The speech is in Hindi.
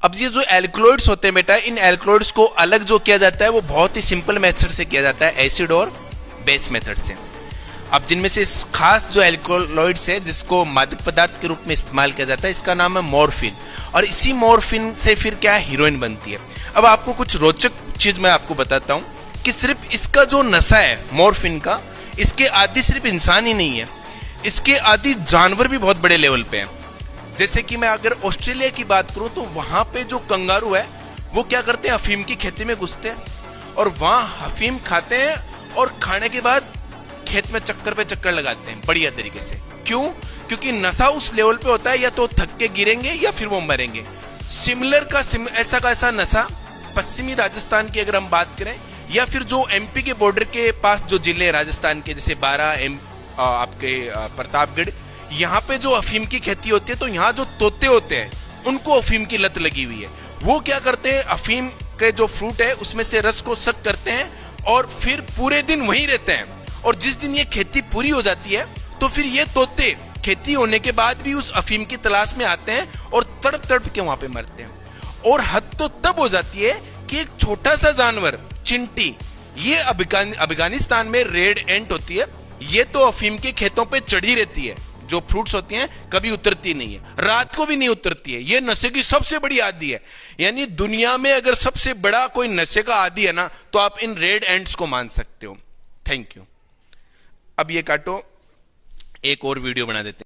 अब ये जो एल्कलॉइड्स होते हैं बेटा, इन एल्कलॉइड्स को अलग जो किया जाता है वो बहुत ही सिंपल मेथड से किया जाता है, एसिड और बेस मेथड से। अब जिनमें से इस खास जो एल्कलॉइड्स है जिसको मादक पदार्थ के रूप में इस्तेमाल किया जाता है, इसका नाम है मॉर्फिन, और इसी मॉर्फिन से फिर क्या हीरोइन बनती है। अब आपको कुछ रोचक चीज मैं आपको बताता हूं कि सिर्फ इसका जो नशा है मॉर्फिन का, इसके आदि सिर्फ इंसान ही नहीं है, इसके आदि जानवर भी बहुत बड़े लेवल पे हैं। जैसे कि मैं अगर ऑस्ट्रेलिया की बात करूं तो वहां पे जो कंगारू है वो क्या करते हैं, अफीम की खेती में घुसते हैं और वहां अफीम खाते हैं और खाने के बाद खेत में चक्कर पे चक्कर लगाते हैं बढ़िया तरीके से। क्यों? क्योंकि नशा उस लेवल पे होता है, या तो थक के गिरेंगे या फिर वो मरेंगे। सिमिलर ऐसा नशा पश्चिमी राजस्थान की अगर हम बात करें, या फिर जो एमपी के बॉर्डर के पास जो जिले राजस्थान के जैसे बारां, आपके प्रतापगढ़, यहाँ पे जो अफीम की खेती होती है तो यहाँ जो तोते होते हैं उनको अफीम की लत लगी हुई है। वो क्या करते हैं, अफीम के जो फ्रूट है उसमें से रस को सक करते हैं और फिर पूरे दिन वहीं रहते हैं, और जिस दिन ये खेती पूरी हो जाती है तो फिर ये तोते खेती होने के बाद भी उस अफीम की तलाश में आते हैं और तड़प तड़प के वहां पे मरते हैं। और हद तो तब हो जाती है कि एक छोटा सा जानवर चिंटी, ये अफगानिस्तान में रेड एंट होती है, ये तो अफीम के खेतों पे चढ़ी रहती है, जो फ्रूट्स होती हैं कभी उतरती नहीं है, रात को भी नहीं उतरती है। ये नशे की सबसे बड़ी आदी है, यानी दुनिया में अगर सबसे बड़ा कोई नशे का आदी है ना तो आप इन रेड एंट्स को मान सकते हो। Thank you. अब ये काटो, एक और वीडियो बना देते हैं।